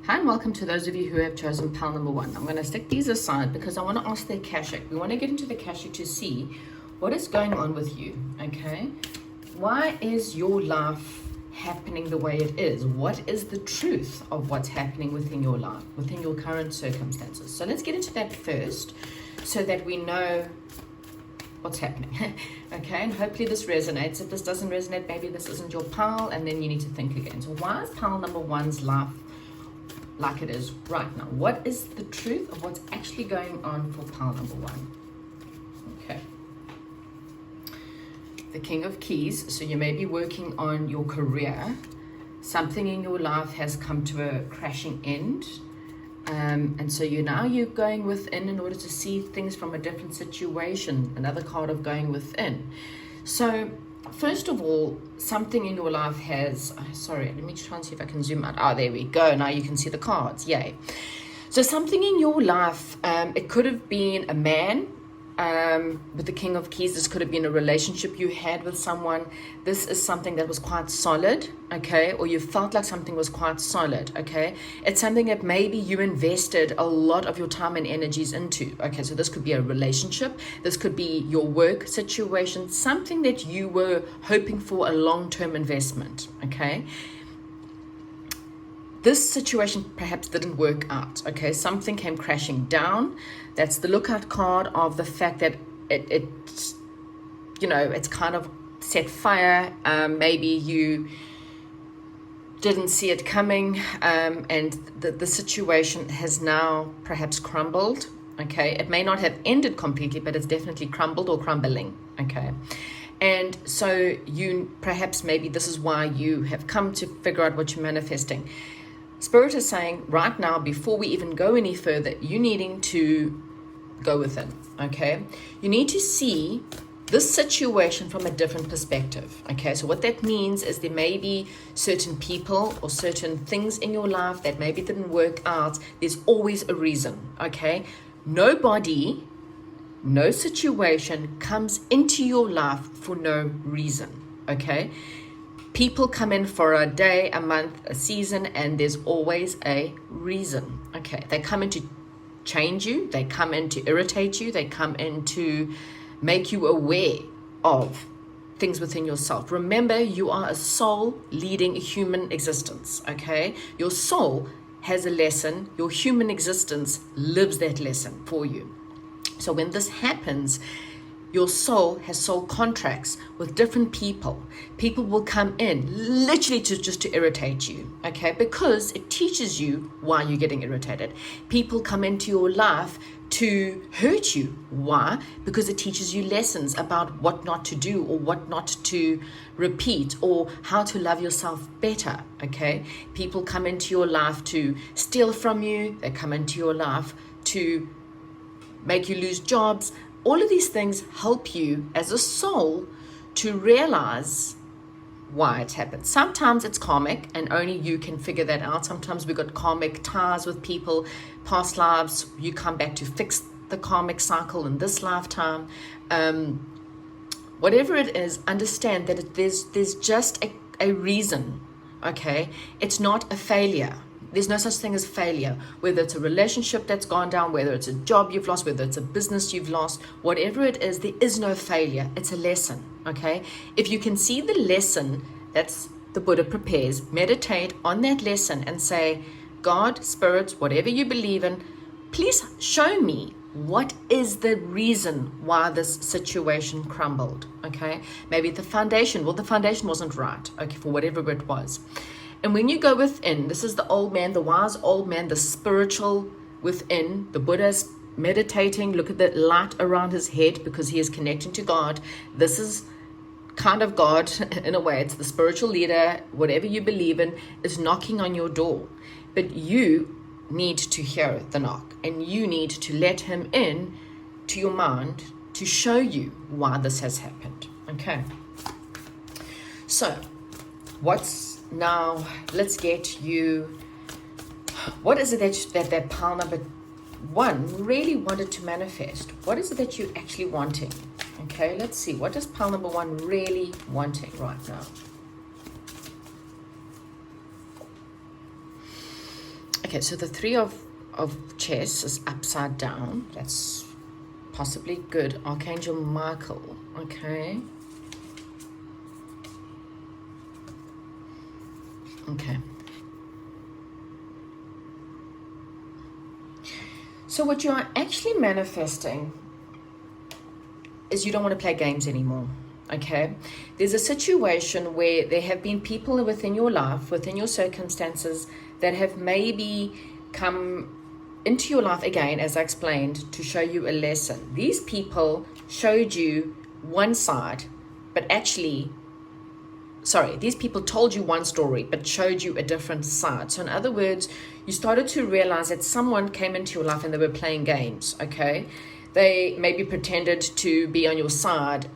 Hi and welcome to those of you who have chosen pile number one. I'm going to stick these aside because I want to ask the Akashic. We want to get into the Akashic to see what is going on with you, okay? Why is your life happening the way it is? What is the truth of what's happening within your life, within your current circumstances? So let's get into that first so that we know what's happening, okay? And hopefully this resonates. If this doesn't resonate, maybe this isn't your pile and then you need to think again. So why is pile number one's life like it is right now? What is the truth of what's actually going on for pile number one? Okay. The King of Keys. So you may be working on your career. Something in your life has come to a crashing end. And so you're going within in order to see things from a different situation. Another card of going within. So first of all, something in your life has, sorry, let me try and see if I can zoom out. Oh, there we go. Now you can see the cards. Yay. So something in your life, it could have been a man with the King of Keys. This could have been a relationship you had with someone. This is something that was quite solid, okay? Or you felt like something was quite solid, okay? It's something that maybe you invested a lot of your time and energies into, okay? So this could be a relationship. This could be your work situation, something that you were hoping for a long-term investment, okay? This situation perhaps didn't work out, okay? Something came crashing down. That's the lookout card of the fact that it's kind of set fire. Maybe you didn't see it coming, and the situation has now perhaps crumbled, okay? It may not have ended completely, but it's definitely crumbled or crumbling, okay? And so maybe this is why you have come to figure out what you're manifesting. Spirit is saying right now, before we even go any further, you needing to go within, okay? You need to see this situation from a different perspective, okay? So what that means is there may be certain people or certain things in your life that maybe didn't work out. There's always a reason, okay? Nobody, no situation comes into your life for no reason, okay? People come in for a day, a month, a season, and there's always a reason. Okay, they come in to change you. They come in to irritate you. They come in to make you aware of things within yourself. Remember, you are a soul leading a human existence, okay? Your soul has a lesson. Your human existence lives that lesson for you. So when this happens, your soul has soul contracts with different people. People will come in literally just to irritate you, okay? Because it teaches you why you're getting irritated. People come into your life to hurt you. Why? Because it teaches you lessons about what not to do or what not to repeat or how to love yourself better, okay? People come into your life to steal from you. They come into your life to make you lose jobs. All of these things help you as a soul to realize why it's happened. Sometimes it's karmic and only you can figure that out. Sometimes we've got karmic ties with people, past lives. You come back to fix the karmic cycle in this lifetime. Whatever it is, understand that there's just a reason, okay? It's not a failure. There's no such thing as failure, whether it's a relationship that's gone down, whether it's a job you've lost, whether it's a business you've lost, whatever it is, there is no failure. It's a lesson, okay? If you can see the lesson that's the Buddha prepares, meditate on that lesson and say, God, spirits, whatever you believe in, please show me what is the reason why this situation crumbled, okay? Maybe the foundation wasn't right, okay, for whatever it was. And when you go within, this is the old man, the wise old man, the spiritual within. The Buddha's meditating. Look at the light around his head because he is connecting to God. This is kind of God in a way. It's the spiritual leader, whatever you believe in, is knocking on your door. But you need to hear the knock and you need to let him in to your mind to show you why this has happened. Okay. So, now, let's get you, what is it that pile number one really wanted to manifest? What is it that you're actually wanting? Okay, let's see. What is pile number one really wanting right now? Okay, so the three of chess is upside down. That's possibly good. Archangel Michael. Okay. Okay. So what you are actually manifesting is you don't want to play games anymore. Okay. There's a situation where there have been people within your life, within your circumstances, that have maybe come into your life again, as I explained, to show you a lesson. These people showed you one side, but actually, sorry, these people told you one story, but showed you a different side. So in other words, you started to realize that someone came into your life and they were playing games, okay? They maybe pretended to be on your side,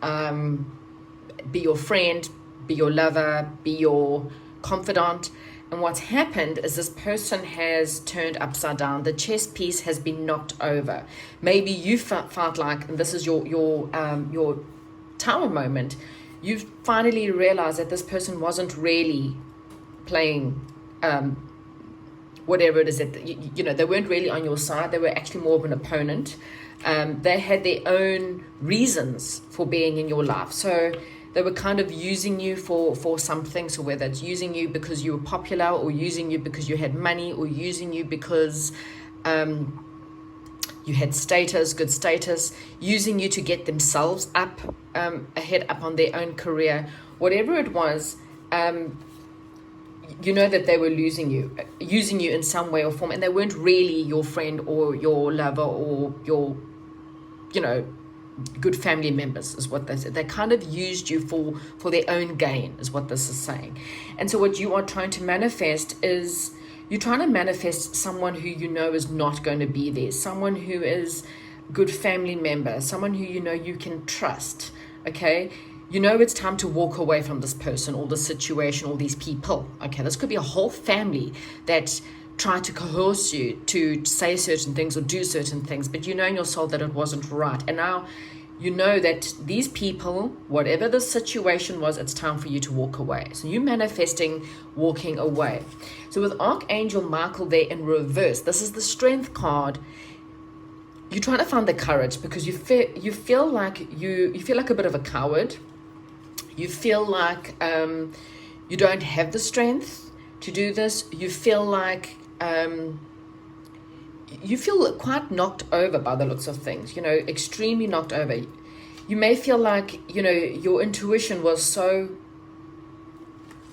be your friend, be your lover, be your confidant. And what's happened is this person has turned upside down. The chess piece has been knocked over. Maybe you felt like, and this is your tower moment, you finally realized that this person wasn't really playing whatever it is that, they weren't really on your side. They were actually more of an opponent. They had their own reasons for being in your life. So they were kind of using you for something. So whether it's using you because you were popular, or using you because you had money, or using you because you had status, good status, using you to get themselves up, ahead up on their own career, whatever it was, that they were using you in some way or form, and they weren't really your friend or your lover or your, good family members, is what they said. They kind of used you for their own gain, is what this is saying. And so what you are trying to manifest is, you're trying to manifest someone who is not going to be there, someone who is good family member, someone who you can trust, okay? It's time to walk away from this person or this situation or these people, okay? This could be a whole family that tried to coerce you to say certain things or do certain things, but in your soul that it wasn't right. And now that these people, whatever the situation was, it's time for you to walk away. So you're manifesting walking away. So with Archangel Michael there in reverse, this is the Strength card. You're trying to find the courage because you feel like a bit of a coward. You feel like you don't have the strength to do this. You feel like you feel quite knocked over by the looks of things, extremely knocked over. You may feel like, your intuition was so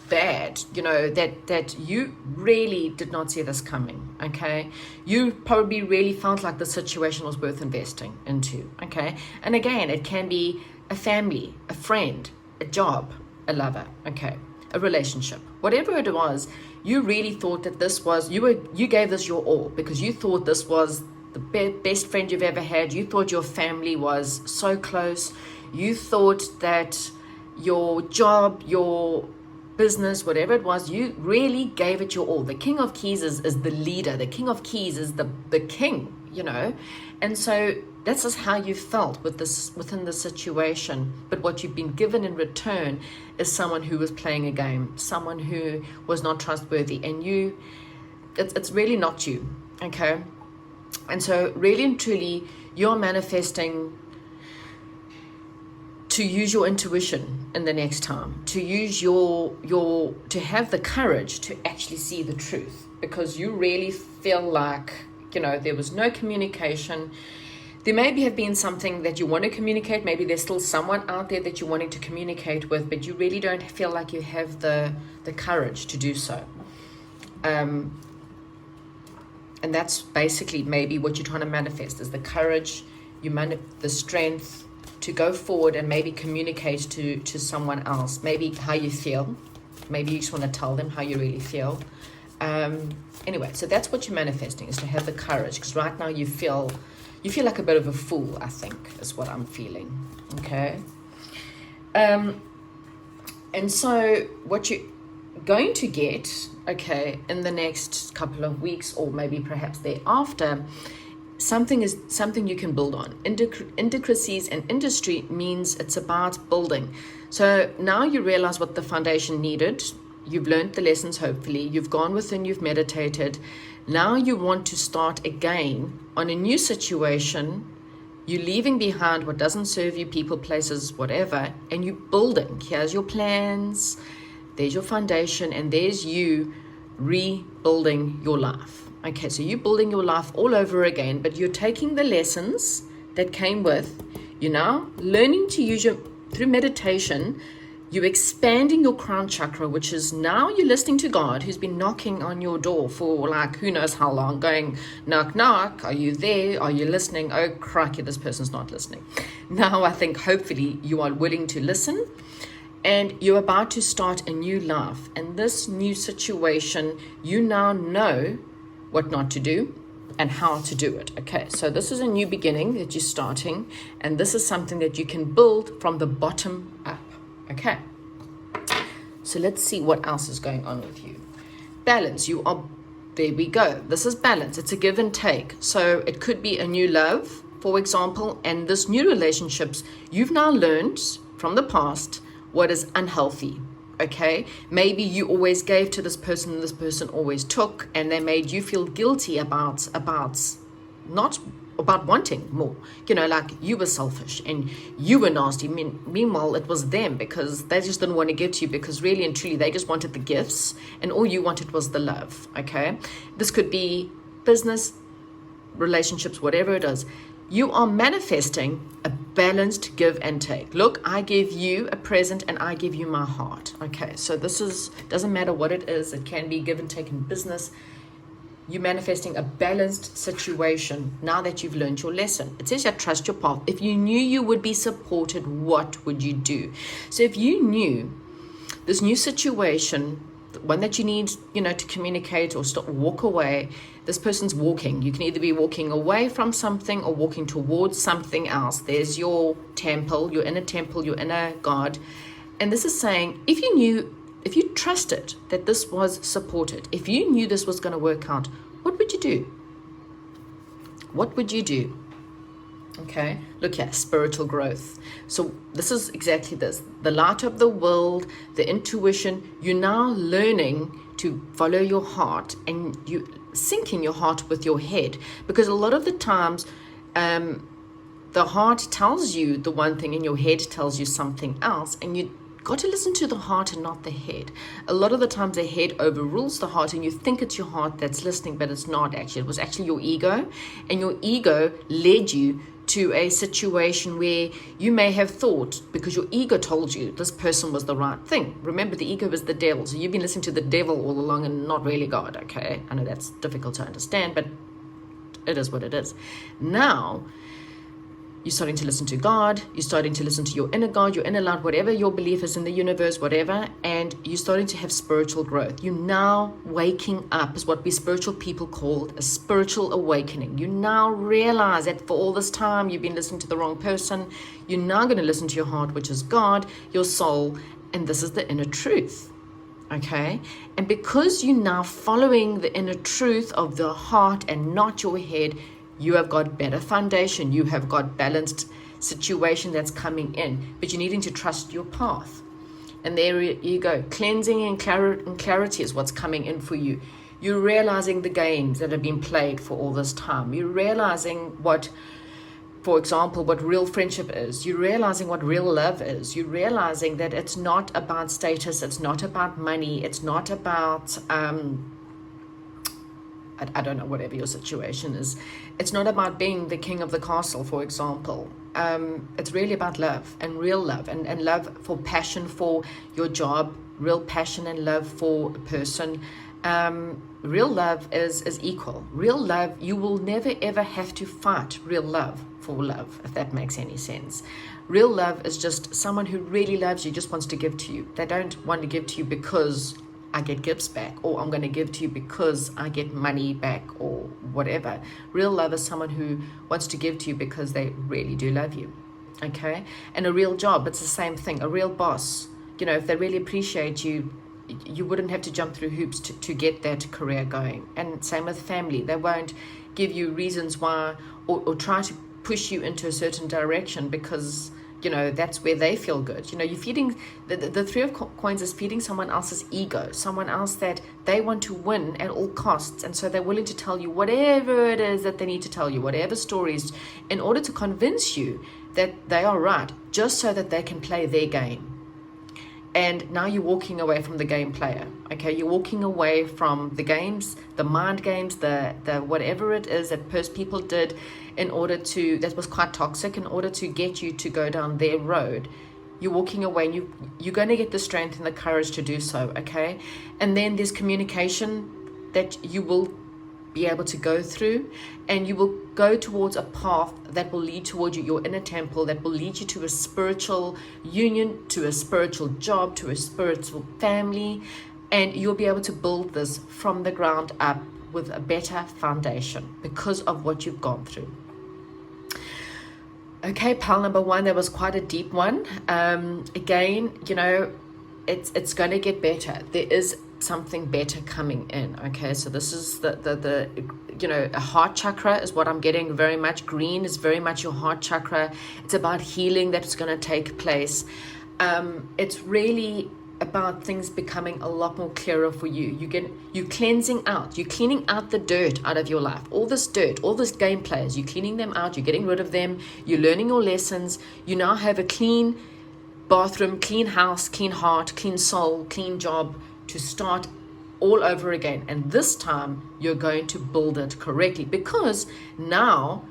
bad, that you really did not see this coming, okay? You probably really felt like the situation was worth investing into, okay? And again, it can be a family, a friend, a job, a lover, okay? A relationship, whatever it was. You really thought that this was, you gave this your all because you thought this was the best friend you've ever had. You thought your family was so close. You thought that your job, your business, whatever it was, you really gave it your all. The King of Keys is the leader. The King of Keys is the king, And so that's just how you felt within the situation. But what you've been given in return is someone who was playing a game, someone who was not trustworthy, and it's really not you, okay? And so really and truly, you're manifesting to use your intuition in the next time, to use to have the courage to actually see the truth, because you really feel like, there was no communication. There maybe have been something that you want to communicate. Maybe there's still someone out there that you're wanting to communicate with, but you really don't feel like you have the courage to do so. And that's basically maybe what you're trying to manifest, is the courage, the strength to go forward and maybe communicate to someone else, maybe how you feel. Maybe you just want to tell them how you really feel. Anyway, so that's what you're manifesting, is to have the courage, because right now you feel like a bit of a fool, I think, is what I'm feeling, okay? And so what you're going to get, okay, in the next couple of weeks, or maybe perhaps thereafter, something you can build on. Intricacies and industry means it's about building. So now you realize what the foundation needed. you've learned the lessons, hopefully. You've gone within, you've meditated. Now you want to start again on a new situation. You're leaving behind what doesn't serve you, people, places, whatever, and you're building. Here's your plans, there's your foundation, and there's you rebuilding your life. Okay, so you're building your life all over again, but you're taking the lessons that came with, you're now learning to use your, through meditation, you're expanding your crown chakra, which is now you're listening to God, who's been knocking on your door for like who knows how long, going knock, knock, are you there? Are you listening? Oh, crikey, this person's not listening. Now I think hopefully you are willing to listen, and you're about to start a new life. And this new situation, you now know what not to do and how to do it. Okay, so this is a new beginning that you're starting, and this is something that you can build from the bottom up. Okay, so let's see what else is going on with you. Balance, you are, there we go. This is balance. It's a give and take. So it could be a new love, for example, and this new relationships, you've now learned from the past what is unhealthy. Okay, maybe you always gave to this person and this person always took, and they made you feel guilty about not about wanting more, you know, like you were selfish and you were nasty. Meanwhile, it was them, because they just didn't want to give to you, because really and truly they just wanted the gifts and all you wanted was the love. Okay, this could be business, relationships, whatever it is. You are manifesting a balanced give and take. Look, I give you a present and I give you my heart. Okay, so this is, doesn't matter what it is, it can be give and take in business. You're manifesting a balanced situation now that you've learned your lesson. It says, trust your path. If you knew you would be supported, what would you do? So if you knew this new situation, the one that you need, you know, to communicate or stop, walk away, this person's walking. You can either be walking away from something or walking towards something else. There's your temple, your inner temple, your inner God. And this is saying, if you knew, if you trusted that this was supported, if you knew this was going to work out, what would you do? What would you do? Okay, look here, spiritual growth. So this is exactly this. The light of the world, the intuition, you're now learning to follow your heart, and you sync in your heart with your head, because a lot of the times the heart tells you the one thing and your head tells you something else, and you got to listen to the heart and not the head. A lot of the times the head overrules the heart, and you think it's your heart that's listening, but it's not actually. It was actually your ego, and your ego led you to a situation where you may have thought, because your ego told you this person was the right thing. Remember, the ego is the devil, so you've been listening to the devil all along and not really God. Okay, I know that's difficult to understand, but it is what it is. Now you're starting to listen to God, you're starting to listen to your inner God, your inner light, whatever your belief is in the universe, whatever, and you're starting to have spiritual growth. You're now waking up, is what we spiritual people call a spiritual awakening. You now realize that for all this time you've been listening to the wrong person. You're now going to listen to your heart, which is God, your soul, and this is the inner truth. Okay, and because you're now following the inner truth of the heart and not your head, you have got better foundation. You have got balanced situation that's coming in, but you're needing to trust your path. And there you go. Cleansing and clarity is what's coming in for you. You're realizing the games that have been played for all this time. You're realizing what, for example, what real friendship is. You're realizing what real love is. You're realizing that it's not about status. It's not about money. It's not about I don't know, whatever your situation is. It's not about being the king of the castle, for example. It's really about love, and real love, and love for passion for your job, real passion and love for a person. Real love is equal. Real love, you will never ever have to fight real love for love, if that makes any sense. Real love is just someone who really loves you, just wants to give to you. They don't want to give to you because I get gifts back, or I'm going to give to you because I get money back, or whatever. Real love is someone who wants to give to you because they really do love you. Okay, and a real job, it's the same thing. A real boss, you know, if they really appreciate you, you wouldn't have to jump through hoops to get that career going. And same with family. They won't give you reasons why, or try to push you into a certain direction because, you know, that's where they feel good. You know, you're feeding, the Three of Coins is feeding someone else's ego, someone else that they want to win at all costs. And so they're willing to tell you whatever it is that they need to tell you, whatever stories, in order to convince you that they are right, just so that they can play their game. And now you're walking away from the game player, okay? You're walking away from the games, the mind games, the whatever it is that people did in order to, that was quite toxic, in order to get you to go down their road. You're walking away, and you're going to get the strength and the courage to do so, okay? And then there's communication that you will be able to go through, and you will go towards a path that will lead towards your inner temple, that will lead you to a spiritual union, to a spiritual job, to a spiritual family, and you'll be able to build this from the ground up with a better foundation because of what you've gone through. Okay, pile number one, that was quite a deep one. Again, you know, it's going to get better. There is something better coming in. Okay, so this is the you know, a heart chakra is what I'm getting very much. Green is very much your heart chakra. It's about healing that's going to take place. It's really about things becoming a lot more clearer for you. You're cleansing out, you're cleaning out the dirt out of your life. All this dirt, all this game players, you're cleaning them out, you're getting rid of them, you're learning your lessons. You now have a clean bathroom, clean house, clean heart, clean soul, clean job to start all over again. And this time you're going to build it correctly, because now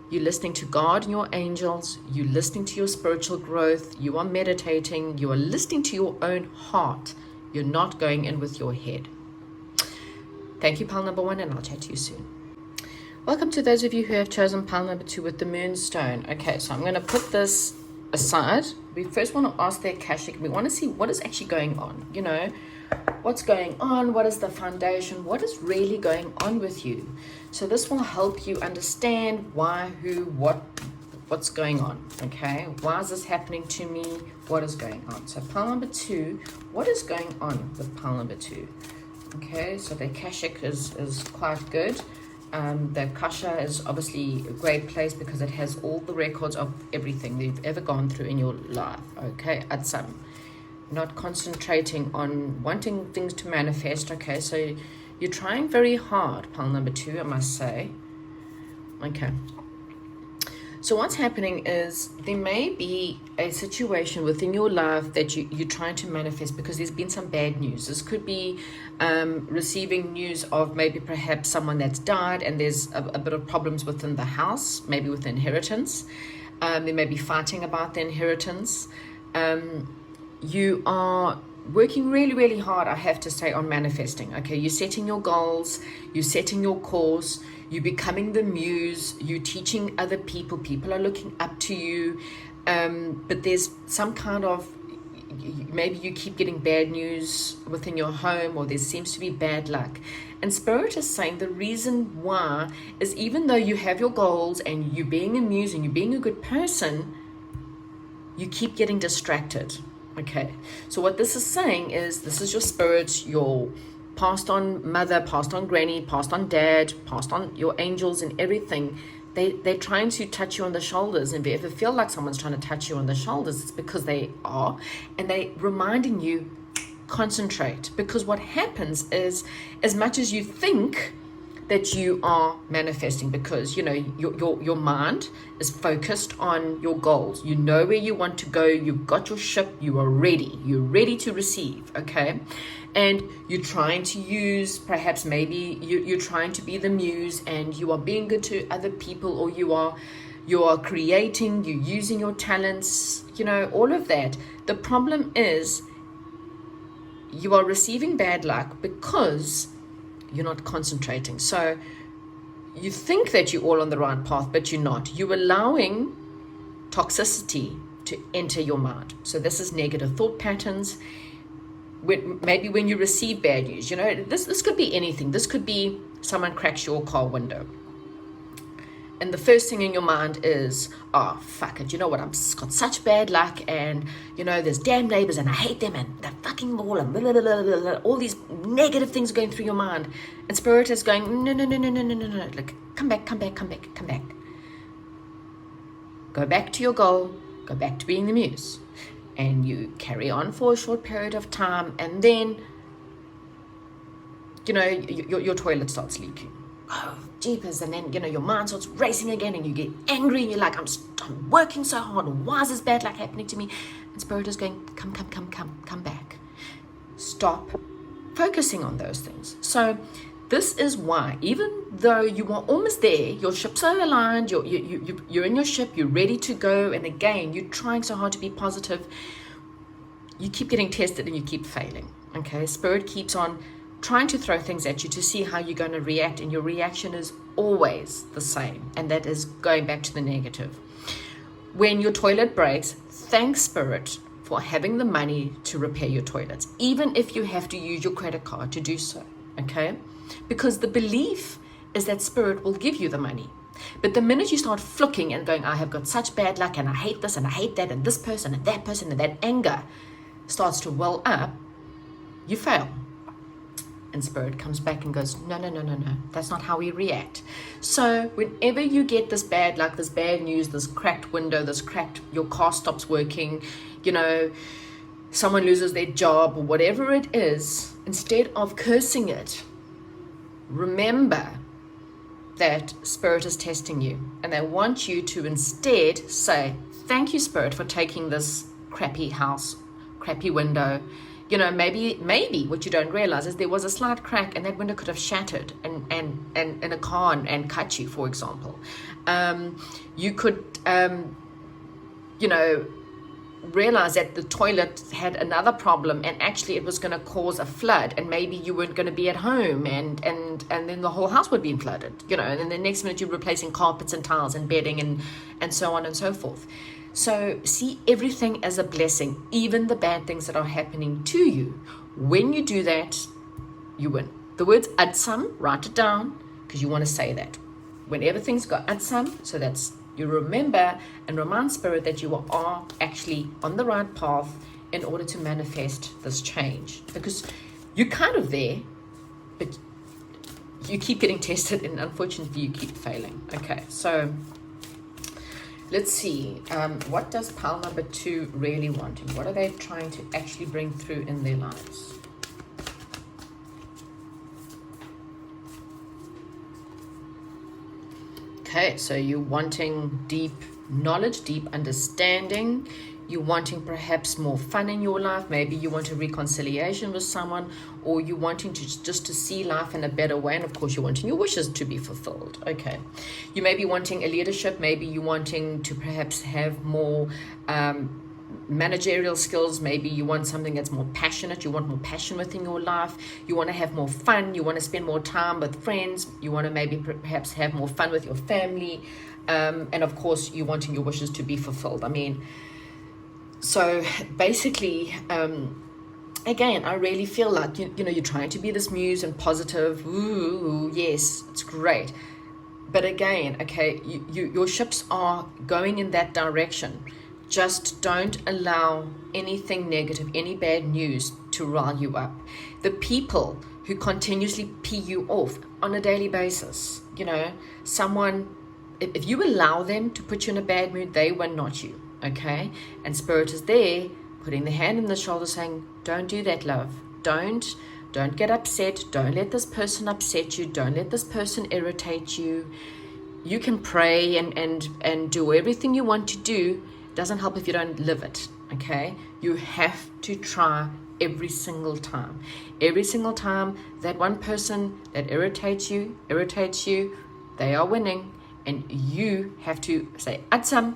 you're listening to God and your angels, you're listening to your spiritual growth, you are meditating, you are listening to your own heart. You're not going in with your head. Thank you, pile number one, and I'll chat to you soon. Welcome to those of you who have chosen pile number two with the moonstone. Okay, so I'm going to put this aside. We first want to ask the Akashic. We want to see what is actually going on. You know, what's going on? What is the foundation? What is really going on with you? So this will help you understand why, who, what's going on. Okay, why is this happening to me? What is going on? So pile number two, what is going on with pile number two? Okay, so the Akashic is quite good. The Akasha is obviously a great place because it has all the records of everything that you've ever gone through in your life. Okay, at some, not concentrating on wanting things to manifest. Okay, so you're trying very hard, pile number two, I must say. Okay. So what's happening is there may be a situation within your life that you're trying to manifest because there's been some bad news. This could be receiving news of maybe perhaps someone that's died, and there's a bit of problems within the house, maybe with inheritance. There may be fighting about the inheritance. You are working really, really hard, I have to say, on manifesting. Okay, you're setting your goals, you're setting your course, you're becoming the muse, you're teaching other people, people are looking up to you, but there's some kind of, maybe you keep getting bad news within your home, or there seems to be bad luck. And Spirit is saying the reason why is, even though you have your goals and you're being a muse and you're being a good person, you keep getting distracted. Okay, so what this is saying is, this is your spirit, your passed on mother, passed on granny, passed on dad, passed on your angels and everything. They're trying to touch you on the shoulders. And if you ever feel like someone's trying to touch you on the shoulders, it's because they are. And they're reminding you, concentrate. Because what happens is, as much as you think that you are manifesting, because, you know, your mind is focused on your goals. You know where you want to go. You've got your ship. You are ready. You're ready to receive. Okay. And you're trying to use, perhaps maybe you're trying to be the muse, and you are being good to other people, or you are creating, you're using your talents, you know, all of that. The problem is you are receiving bad luck because you're not concentrating. So you think that you're all on the right path, but you're not. You're allowing toxicity to enter your mind. So this is negative thought patterns. Maybe when you receive bad news, you know, this could be anything. This could be someone cracks your car window, and the first thing in your mind is, oh, fuck it, you know what, I've got such bad luck, and, you know, there's damn neighbors, and I hate them, and they're fucking all, and blah, blah, blah, blah, blah. All these negative things going through your mind. And Spirit is going, no, like, come back. Go back to your goal, go back to being the muse. And you carry on for a short period of time, and then, your toilet starts leaking. Oh, jeepers. And then, your mind starts racing again, and you get angry, and you're like, I'm working so hard. Why is this bad luck happening to me? And Spirit is going, come back. Stop focusing on those things. So this is why, even though you are almost there, your ships are aligned, you're in your ship, you're ready to go, and again, you're trying so hard to be positive, you keep getting tested and you keep failing. Okay, Spirit keeps on trying to throw things at you to see how you're going to react, and your reaction is always the same, and that is going back to the negative. When your toilet breaks, thank Spirit for having the money to repair your toilets, even if you have to use your credit card to do so. Okay, because the belief is that Spirit will give you the money. But the minute you start flicking and going, I have got such bad luck, and I hate this and I hate that, and this person and that anger starts to well up, you fail. And Spirit comes back and goes, no, that's not how we react. So whenever you get this bad luck, this bad news, this cracked window, your car stops working, someone loses their job, or whatever it is, instead of cursing it, remember that Spirit is testing you, and they want you to instead say, thank you, Spirit, for taking this crappy house, crappy window. Maybe what you don't realize is there was a slight crack, and that window could have shattered and in a car and cut you, for example. You could, realize that the toilet had another problem, and actually it was going to cause a flood, and maybe you weren't going to be at home, and then the whole house would be flooded, and then the next minute you're replacing carpets and tiles and bedding and so on and so forth. So see everything as a blessing, even the bad things that are happening to you. When you do that, you win. The words adsam, write it down, because you want to say that whenever things go adsam, so that's you remember and remind Spirit that you are actually on the right path in order to manifest this change, because you're kind of there, but you keep getting tested, and unfortunately you keep failing. Okay, so let's see, what does pile number 2 really want, and what are they trying to actually bring through in their lives? Okay, so you're wanting deep knowledge, deep understanding. You're wanting perhaps more fun in your life. Maybe you want a reconciliation with someone, or you're wanting to just to see life in a better way. And of course, you're wanting your wishes to be fulfilled. Okay, you may be wanting a leadership. Maybe you're wanting to perhaps have more managerial skills. Maybe you want something that's more passionate. You want more passion within your life. You want to have more fun. You want to spend more time with friends. You want to maybe perhaps have more fun with your family. And of course, you're wanting your wishes to be fulfilled. So basically, again, I really feel like, you're trying to be this muse and positive. Ooh, yes, it's great. But again, okay, your ships are going in that direction. Just don't allow anything negative, any bad news to rile you up. The people who continuously pee you off on a daily basis, someone, if you allow them to put you in a bad mood, they will not you. Okay, and Spirit is there putting the hand in the shoulder saying, don't do that, love. Don't get upset. Don't let this person upset you. Don't let this person irritate you. You can pray and do everything you want to do. It doesn't help if you don't live it. Okay, you have to try every single time. Every single time that one person that irritates you, they are winning, and you have to say atsam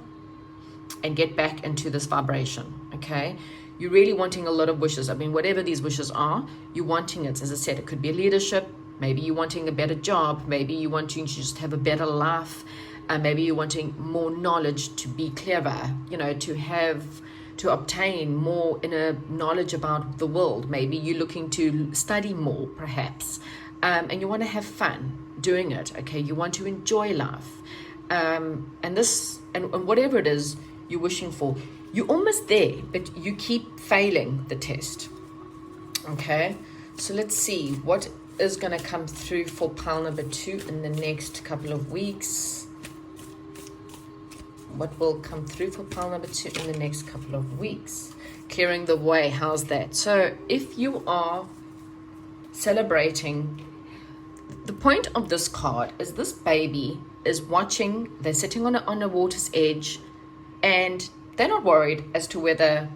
and get back into this vibration. Okay, you're really wanting a lot of wishes. Whatever these wishes are, you're wanting it. As I said, it could be a leadership. Maybe you're wanting a better job. Maybe you're wanting to just have a better life. Maybe you're wanting more knowledge, to be clever, to obtain more inner knowledge about the world. Maybe you're looking to study more, perhaps, and you want to have fun doing it. Okay, you want to enjoy life, and whatever it is you're wishing for, you're almost there, but you keep failing the test. Okay, so let's see what is going to come through for pile number 2 in the next couple of weeks. what will come through for pile number 2 in the next couple of weeks. Clearing the way, how's that? So if you are celebrating, the point of this card is this baby is watching, they're sitting on a water's edge, and they're not worried as to whether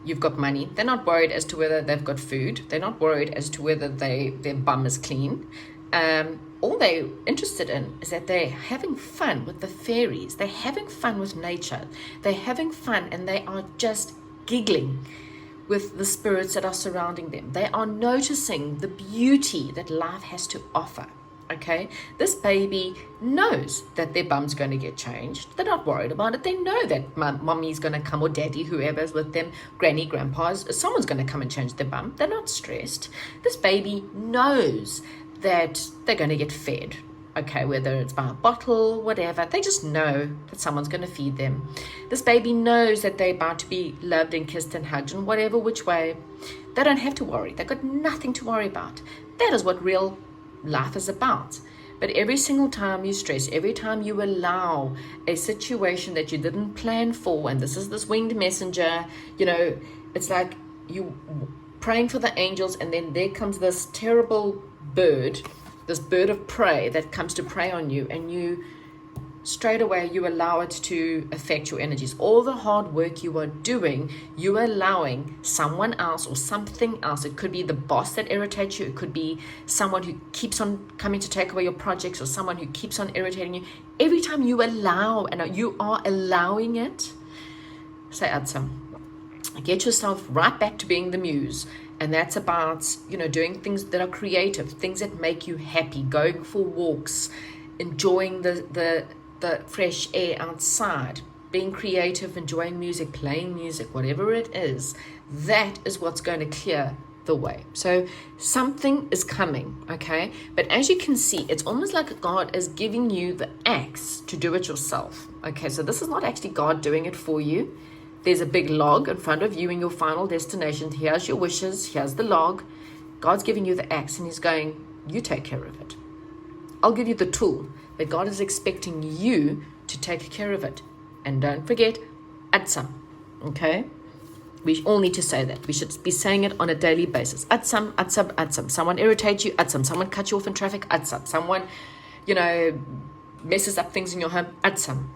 you've got money. They're not worried as to whether they've got food. They're not worried as to whether their bum is clean. All they're interested in is that they're having fun with the fairies. They're having fun with nature. They're having fun, and they are just giggling with the spirits that are surrounding them. They are noticing the beauty that life has to offer. Okay, this baby knows that their bum's going to get changed. They're not worried about it. They know that mommy's going to come, or daddy, whoever's with them, granny, grandpa's, someone's going to come and change their bum. They're not stressed. This baby knows that they're going to get fed. Okay, whether it's by a bottle, whatever, they just know that someone's going to feed them. This baby knows that they're about to be loved and kissed and hugged, and whatever which way. They don't have to worry. They've got nothing to worry about. That is what real life is about. But every single time you stress, every time you allow a situation that you didn't plan for, and this is this winged messenger, it's like you praying for the angels, and then there comes this terrible bird, this bird of prey that comes to prey on you, and you straight away you allow it to affect your energies. All the hard work you are doing, you're allowing someone else or something else. It could be the boss that irritates you. It could be someone who keeps on coming to take away your projects, or someone who keeps on irritating you. Every time you allow, and you are allowing it, say Adsam, get yourself right back to being the muse. And that's about, doing things that are creative, things that make you happy, going for walks, enjoying the fresh air outside, being creative, enjoying music, playing music, whatever it is. That is what's going to clear the way. So something is coming, okay? But as you can see, it's almost like God is giving you the axe to do it yourself. Okay, so this is not actually God doing it for you. There's a big log in front of you in your final destination. Here's your wishes. Here's the log. God's giving you the axe, and he's going, you take care of it. I'll give you the tool, but God is expecting you to take care of it. And don't forget, Adsam. Okay? We all need to say that. We should be saying it on a daily basis. Adsam, Adsam, Adsam. Someone irritates you, Adsam. Someone cuts you off in traffic, Adsam. Someone, messes up things in your home, Adsam.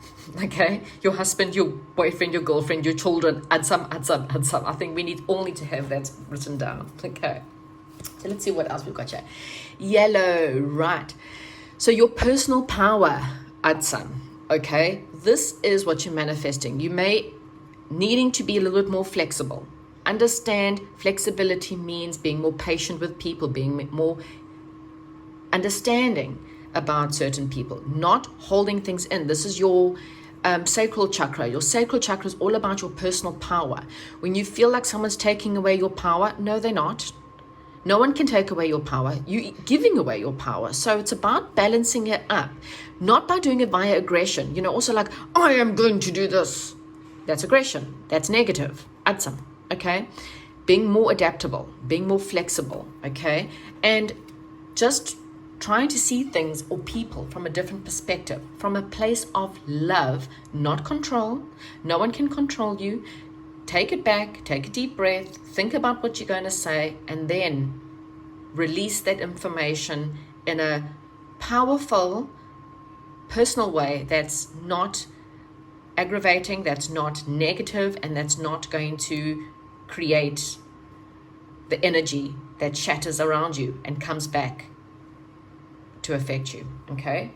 Okay? Your husband, your boyfriend, your girlfriend, your children, Adsam, Adsam, Adsam. I think we all need to have that written down. Okay. So let's see what else we've got here. Yellow, right. So your personal power, Adsam. Okay? This is what you're manifesting. You may needing to be a little bit more flexible. Understand flexibility means being more patient with people, being more understanding about certain people, not holding things in. This is your sacral chakra. Your sacral chakra is all about your personal power. When you feel like someone's taking away your power, no, they're not. No one can take away your power. You're giving away your power. So it's about balancing it up, not by doing it via aggression. Also like, I am going to do this. That's aggression. That's negative. Adsam. Okay? Being more adaptable, being more flexible. Okay? And just trying to see things or people from a different perspective, from a place of love, not control. No one can control you. Take it back, take a deep breath, think about what you're going to say, and then release that information in a powerful, personal way that's not aggravating, that's not negative, and that's not going to create the energy that shatters around you and comes back to affect you. Okay?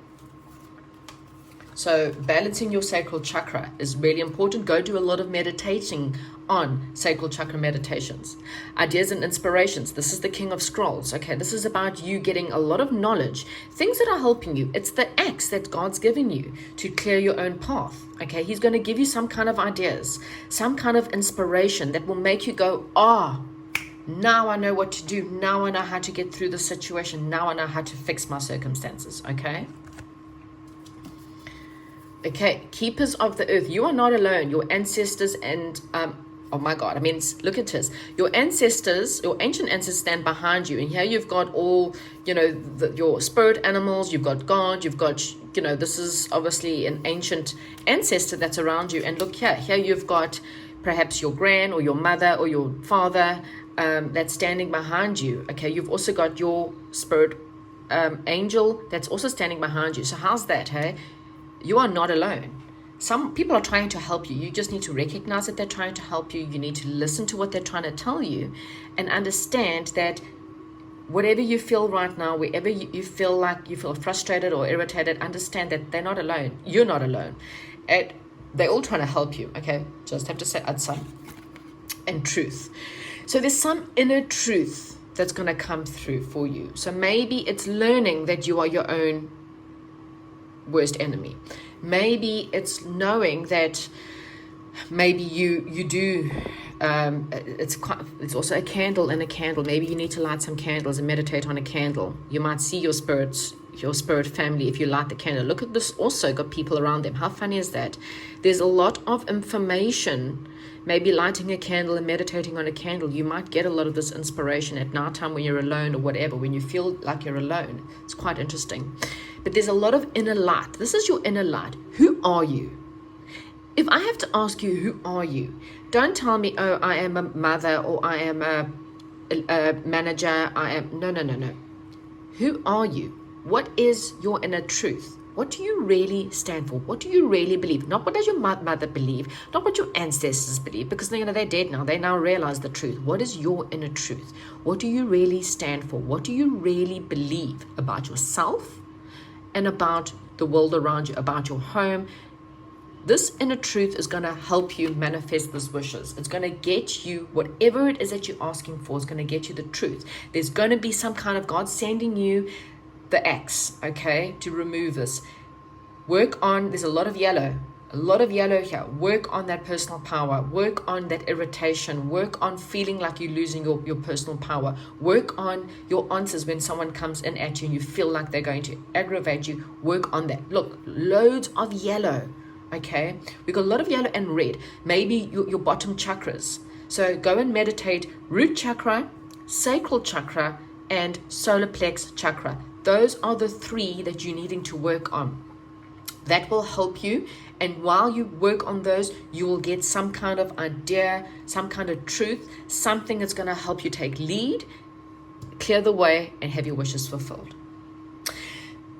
So balancing your sacral chakra is really important. Go do a lot of meditating on sacral chakra meditations. Ideas and inspirations. This is the King of Scrolls. Okay, this is about you getting a lot of knowledge, things that are helping you. It's the axe that God's given you to clear your own path. Okay, he's going to give you some kind of ideas, some kind of inspiration that will make you go, now I know what to do. Now I know how to get through the situation. Now I know how to fix my circumstances. Okay? Okay, keepers of the earth. You are not alone. Your ancestors and Oh my God. I mean, look at this. Your ancestors, your ancient ancestors stand behind you. And here you've got all, your spirit animals, you've got God, you've got, this is obviously an ancient ancestor that's around you. And look here, you've got perhaps your gran or your mother or your father that's standing behind you. Okay, you've also got your spirit angel that's also standing behind you. So how's that, hey? You are not alone. Some people are trying to help you. You just need to recognize that they're trying to help you. You need to listen to what they're trying to tell you and understand that whatever you feel right now, wherever you feel like you feel frustrated or irritated, understand that they're not alone. You're not alone. And they're all trying to help you, okay? Just have to say Adsa and truth. So there's some inner truth that's going to come through for you. So maybe it's learning that you are your own worst enemy. Maybe it's knowing that maybe you do it's also a candle in a candle. Maybe you need to light some candles and meditate on a candle. You might see your spirit family if you light the candle. Look at this, also got people around them. How funny is that? There's a lot of information. Maybe lighting a candle and meditating on a candle, you might get a lot of this inspiration at nighttime when you're alone or whatever, when you feel like you're alone. It's quite interesting. But there's a lot of inner light. This is your inner light. Who are you? If I have to ask you, who are you? Don't tell me, oh, I am a mother or I am a manager. No. Who are you? What is your inner truth? What do you really stand for? What do you really believe? Not what does your mother believe, not what your ancestors believe, because they're dead now. They now realize the truth. What is your inner truth? What do you really stand for? What do you really believe about yourself and about the world around you, about your home? This inner truth is going to help you manifest these wishes. It's going to get you whatever it is that you're asking for. Is going to get you the truth. There's going to be some kind of God sending you the axe, okay, to remove this. Work on, there's a lot of yellow here. Work on that personal power. Work on that irritation. Work on feeling like you're losing your personal power. Work on your answers when someone comes in at you and you feel like they're going to aggravate you. Work on that. Look, loads of yellow, okay? We've got a lot of yellow and red. Maybe your bottom chakras. So go and meditate root chakra, sacral chakra, and solar plex chakra. Those are the three that you're needing to work on. That will help you. And while you work on those, you will get some kind of idea, some kind of truth, something that's going to help you take lead, clear the way, and have your wishes fulfilled.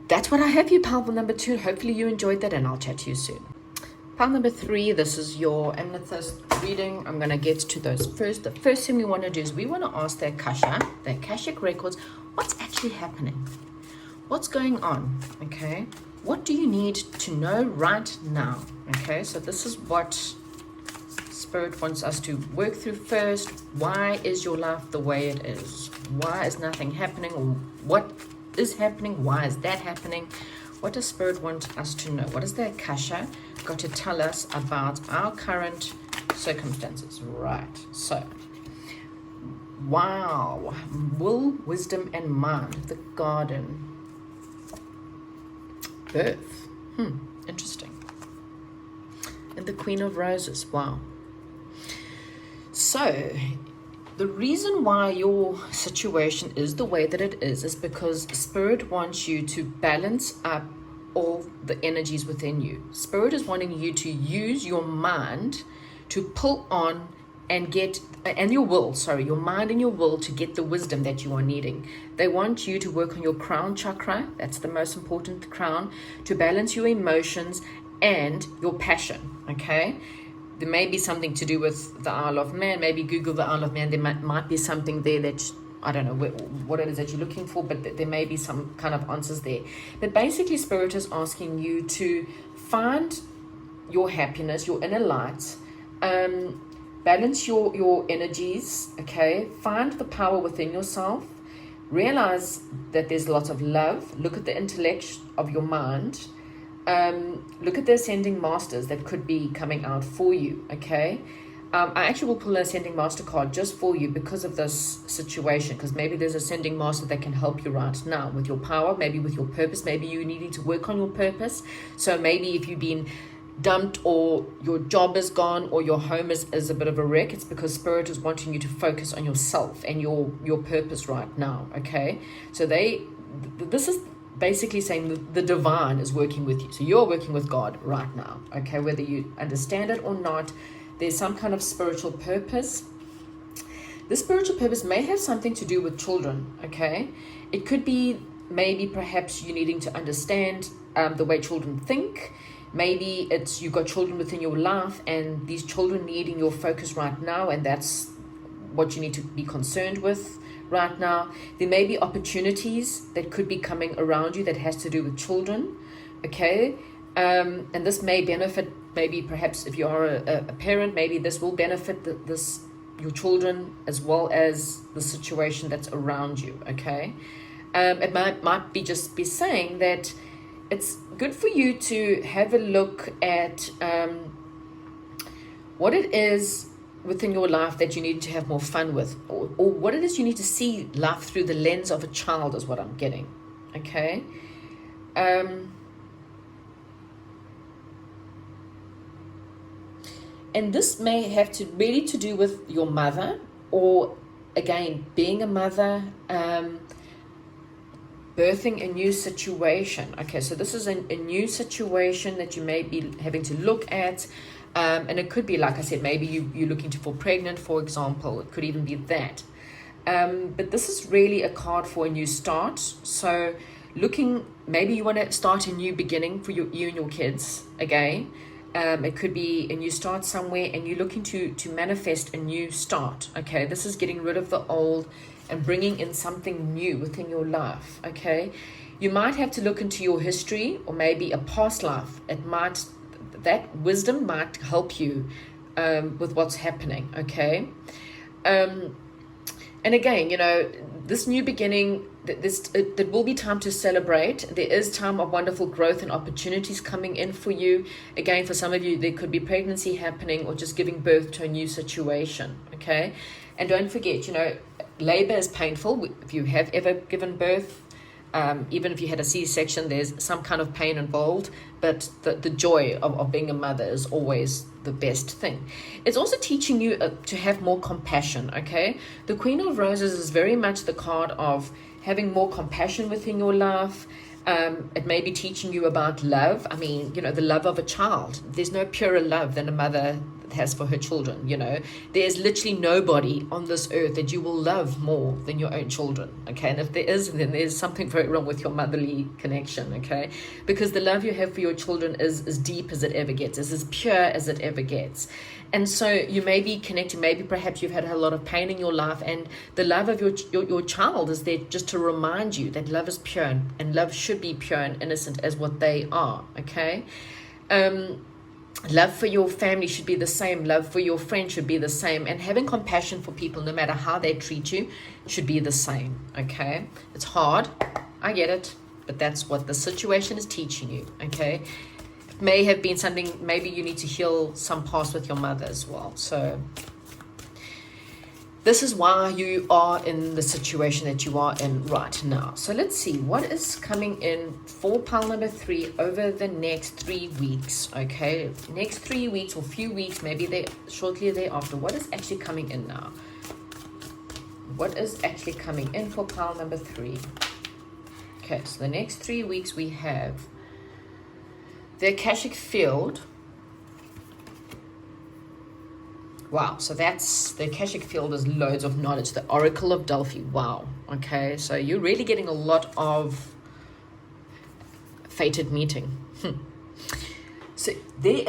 That's what I have for you, pile number 2. Hopefully you enjoyed that, and I'll chat to you soon. Pile number 3, this is your amethyst reading. I'm going to get to those first. The first thing we want to do is we want to ask the Akasha, the Akashic records, what's actually happening? What's going on? Okay. What do you need to know right now? Okay. So this is what Spirit wants us to work through first. Why is your life the way it is? Why is nothing happening? Or what is happening? Why is that happening? What does Spirit want us to know? What is the Akasha got to tell us about our current circumstances? Right. So, wow. Will, wisdom, and mind. The garden. Birth. Interesting. And the Queen of Roses. Wow. So, the reason why your situation is the way that it is because Spirit wants you to balance up all the energies within you. Spirit is wanting you to use your mind to pull on and get, and your will, your mind and your will to get the wisdom that you are needing. They want you to work on your crown chakra. That's the most important crown, to balance your emotions and your passion. Okay. There may be something to do with the Isle of Man. Maybe Google the Isle of Man. There might be something there that, I don't know what it is that you're looking for, but there may be some kind of answers there. But basically, Spirit is asking you to find your happiness, your inner light, balance your energies, okay? Find the power within yourself. Realize that there's lots of love. Look at the intellect of your mind. Look at the ascending masters that could be coming out for you, okay? I actually will pull an ascending master card just for you because of this situation, because maybe there's an ascending master that can help you right now with your power, maybe with your purpose, maybe you needing to work on your purpose. So maybe if you've been dumped, or your job is gone, or your home is a bit of a wreck, it's because Spirit is wanting you to focus on yourself and your purpose right now, okay? So this is basically saying the divine is working with you. So you're working with God right now, okay? Whether you understand it or not, there's some kind of spiritual purpose. This spiritual purpose may have something to do with children, okay? It could be maybe perhaps you needing to understand the way children think. Maybe it's you've got children within your life and these children needing your focus right now, and that's what you need to be concerned with right now. There may be opportunities that could be coming around you that has to do with children, okay? And this may benefit, maybe perhaps if you are a parent, maybe this will benefit your children as well as the situation that's around you, okay? It might be just be saying that it's good for you to have a look at what it is within your life that you need to have more fun with, or what it is you need to see life through the lens of a child is what I'm getting, okay? And this may have to really to do with your mother, or again, being a mother, birthing a new situation. Okay, so this is a new situation that you may be having to look at. And it could be, like I said, maybe you're looking to fall pregnant, for example. It could even be that. But this is really a card for a new start. So maybe you want to start a new beginning for you and your kids again. It could be a new start somewhere, and you're looking to manifest a new start. Okay, this is getting rid of the old and bringing in something new within your life. Okay, you might have to look into your history or maybe a past life. That wisdom might help you with what's happening. Okay, and again, this new beginning, there will be time to celebrate. There is time of wonderful growth and opportunities coming in for you. Again, for some of you, there could be pregnancy happening or just giving birth to a new situation, okay? And don't forget, labor is painful. If you have ever given birth, even if you had a C-section, there's some kind of pain involved, but the joy of being a mother is always the best thing. It's also teaching you to have more compassion, okay? The Queen of Roses is very much the card of having more compassion within your life. It may be teaching you about love. I mean, the love of a child. There's no purer love than a mother has for her children. There's literally nobody on this earth that you will love more than your own children, okay? And if there is, then there's something very wrong with your motherly connection, okay? Because the love you have for your children is as deep as it ever gets, is as pure as it ever gets. And so you may be connecting, maybe perhaps you've had a lot of pain in your life, and the love of your child is there just to remind you that love is pure, and love should be pure and innocent as what they are, okay? Love for your family should be the same. Love for your friend should be the same. And having compassion for people, no matter how they treat you, should be the same, okay? It's hard, I get it, but that's what the situation is teaching you, okay? It may have been something, maybe you need to heal some past with your mother as well. So this is why you are in the situation that you are in right now. So let's see what is coming in for pile number 3 over the next 3 weeks. Okay, next 3 weeks or few weeks, maybe shortly thereafter. What is actually coming in now? What is actually coming in for pile number 3? Okay, so the next 3 weeks we have the Akashic Field. Wow, so that's the Akashic Field is loads of knowledge. The Oracle of Delphi. Wow. Okay, so you're really getting a lot of fated meeting. So there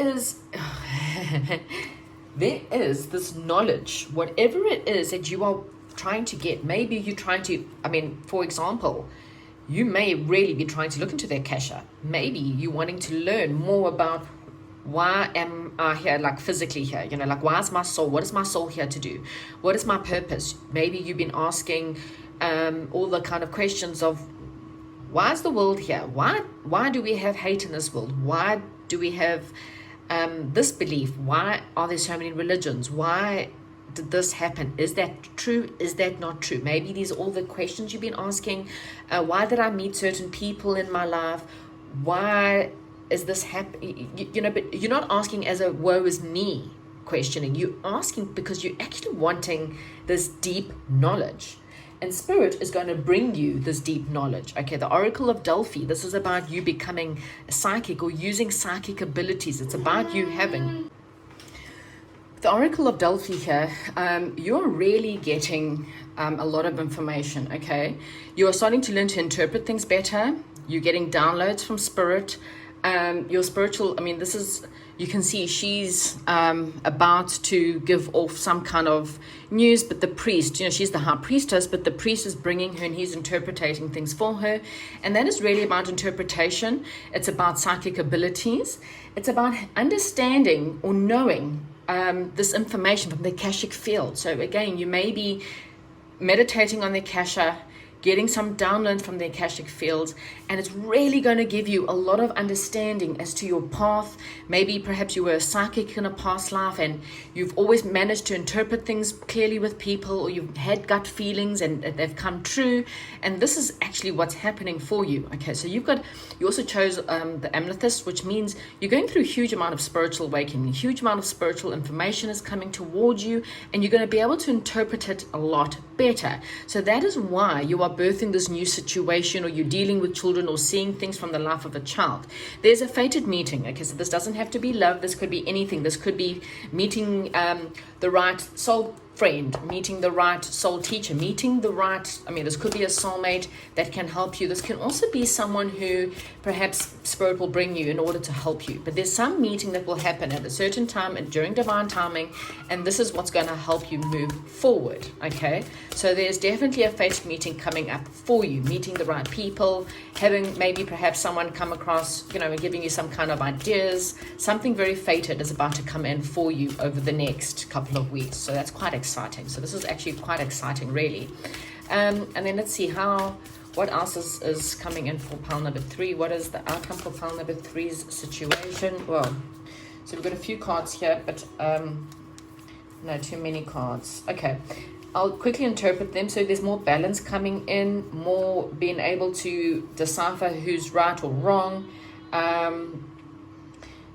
is this knowledge, whatever it is that you are trying to get. Maybe you're trying to, for example, you may really be trying to look into their Akasha. Maybe you're wanting to learn more about why am I here, like physically here, like why is my soul, what is my soul here to do? What is my purpose? Maybe you've been asking all the kind of questions of why is the world here? Why do we have hate in this world? Why do we have this belief? Why are there so many religions? Why did this happen? Is that true? Is that not true? Maybe these are all the questions you've been asking. Why did I meet certain people in my life? Why is this happy? You know, but you're not asking as a woe is me questioning. You're asking because you're actually wanting this deep knowledge. And Spirit is going to bring you this deep knowledge. Okay, the Oracle of Delphi, this is about you becoming a psychic or using psychic abilities. It's about you having... The Oracle of Delphi here, you're really getting a lot of information, okay? You're starting to learn to interpret things better. You're getting downloads from Spirit. Your spiritual, I mean, this is, you can see she's about to give off some kind of news, but the priest, you know, she's the high priestess, but the priest is bringing her and he's interpreting things for her. And that is really about interpretation. It's about psychic abilities. It's about understanding or knowing this information from the Akashic field. So again, you may be meditating on the Akasha, getting some downloads from the Akashic fields, and it's really going to give you a lot of understanding as to your path. Maybe perhaps you were a psychic in a past life and you've always managed to interpret things clearly with people, or you've had gut feelings and they've come true, and this is actually what's happening for you. Okay, so you also chose the amethyst, which means you're going through a huge amount of spiritual awakening, a huge amount of spiritual information is coming towards you, and you're going to be able to interpret it a lot better. So that is why you are birthing this new situation, or you're dealing with children, or seeing things from the life of a child. There's a fated meeting. Okay, so this doesn't have to be love. This could be anything. This could be meeting the right soul friend, meeting the right soul teacher, meeting the right, I mean, this could be a soulmate that can help you. This can also be someone who perhaps Spirit will bring you in order to help you. But there's some meeting that will happen at a certain time and during divine timing, and this is what's going to help you move forward. Okay, so there's definitely a fated meeting coming up for you, meeting the right people, having maybe perhaps someone come across, you know, giving you some kind of ideas. Something very fated is about to come in for you over the next couple of weeks. So that's quite exciting. So this is actually quite exciting, really. And then let's see what else is coming in for pile number 3. What is the outcome for pile number 3's situation? Well, so we've got a few cards here, but no, too many cards. Okay, I'll quickly interpret them. So there's more balance coming in, more being able to decipher who's right or wrong.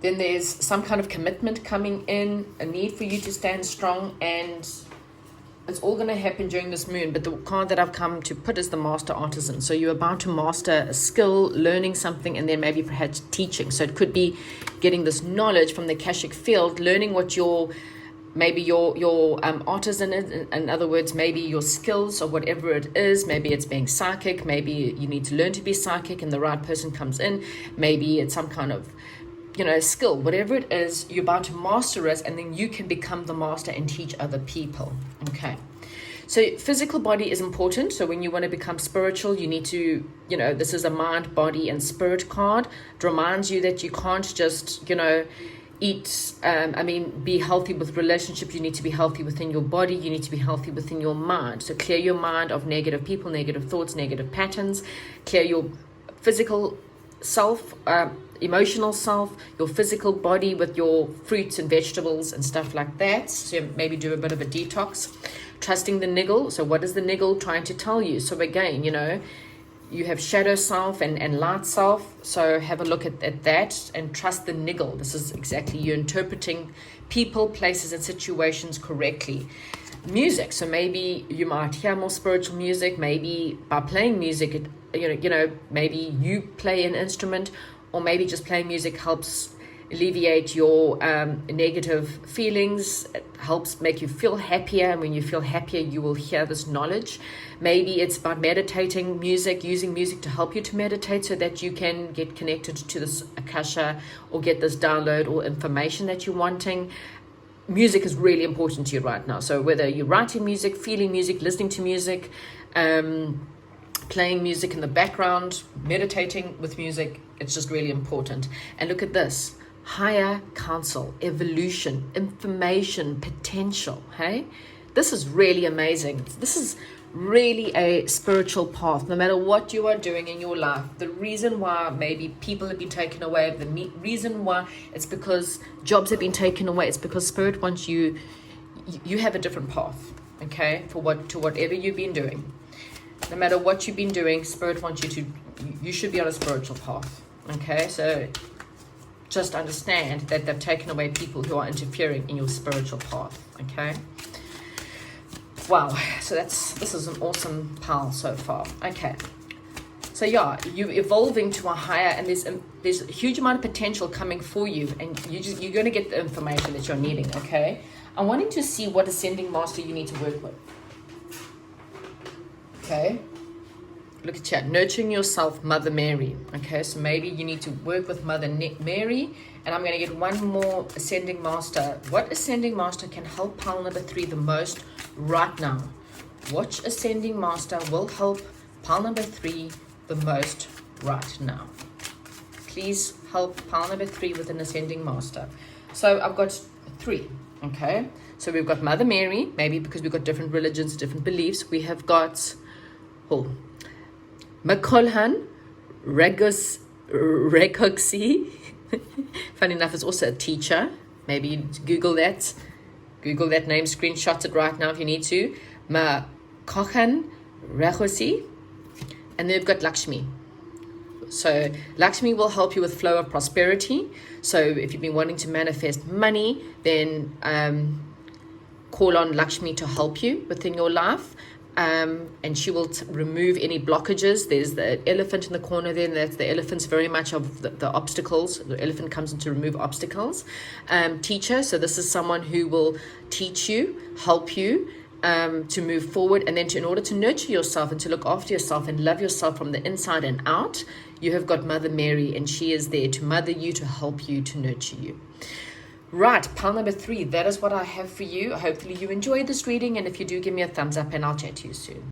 Then there's some kind of commitment coming in, a need for you to stand strong, and it's all going to happen during this moon. But the card that I've come to put is the Master Artisan. So you're about to master a skill, learning something, and then maybe perhaps teaching. So it could be getting this knowledge from the Akashic field, learning what your artisan is. In other words, maybe your skills or whatever it is. Maybe it's being psychic. Maybe you need to learn to be psychic and the right person comes in. Maybe it's some kind of, you know, skill. Whatever it is, you're about to master it, and then you can become the master and teach other people. Okay, so physical body is important. So when you want to become spiritual, you need to, you know, this is a mind, body, and spirit card. It reminds you that you can't just, you know, be healthy with relationships. You need to be healthy within your body. You need to be healthy within your mind. So clear your mind of negative people, negative thoughts, negative patterns. Clear your physical self, emotional self, your physical body with your fruits and vegetables and stuff like that. So maybe do a bit of a detox. Trusting the niggle. So what is the niggle trying to tell you? So again, you know, you have shadow self and light self. So have a look at that and trust the niggle. This is exactly you interpreting people, places, and situations correctly. Music. So maybe you might hear more spiritual music. Maybe by playing music, maybe you play an instrument, or maybe just playing music helps alleviate your negative feelings. It helps make you feel happier, and when you feel happier, you will hear this knowledge. Maybe it's about meditating music, using music to help you to meditate so that you can get connected to this Akasha or get this download or information that you're wanting. Music is really important to you right now. So whether you're writing music, feeling music, listening to music, playing music in the background, meditating with music, it's just really important. And look at this: higher counsel, evolution, information, potential. Hey, this is really amazing. This is really a spiritual path. No matter what you are doing in your life, the reason why maybe people have been taken away, the reason why it's because jobs have been taken away, it's because Spirit wants you have a different path, okay, to whatever you've been doing. No matter what you've been doing, Spirit wants you should be on a spiritual path. Okay, so just understand that they've taken away people who are interfering in your spiritual path. Okay. Wow. So this is an awesome pile so far. Okay. So yeah, you're evolving to a higher, and there's a huge amount of potential coming for you, and you're going to get the information that you're needing. Okay. I'm wanting to see what ascending master you need to work with. Okay. Look at chat. Nurturing yourself, Mother Mary. Okay, so maybe you need to work with Mother Mary. And I'm going to get one more ascending master. What ascending master can help pile number 3 the most right now? Which ascending master will help pile number 3 the most right now? Please help pile number 3 with an ascending master. So I've got 3. Okay, so we've got Mother Mary, maybe because we've got different religions, different beliefs. We have got Makolhan Regoxi. Funny enough, is also a teacher. Maybe Google that. Google that name, screenshot it right now if you need to. Makolhan Regoxi. And then we've got Lakshmi. So Lakshmi will help you with flow of prosperity. So if you've been wanting to manifest money, then call on Lakshmi to help you within your life. And she will remove any blockages. There's the elephant in the corner there, and that's the elephant's very much of the obstacles. The elephant comes in to remove obstacles. Teacher, so this is someone who will teach you, help you to move forward, and then in order to nurture yourself and to look after yourself and love yourself from the inside and out, you have got Mother Mary, and she is there to mother you, to help you, to nurture you. Right, pile number 3, that is what I have for you. Hopefully you enjoyed this reading, and if you do, give me a thumbs up and I'll chat to you soon.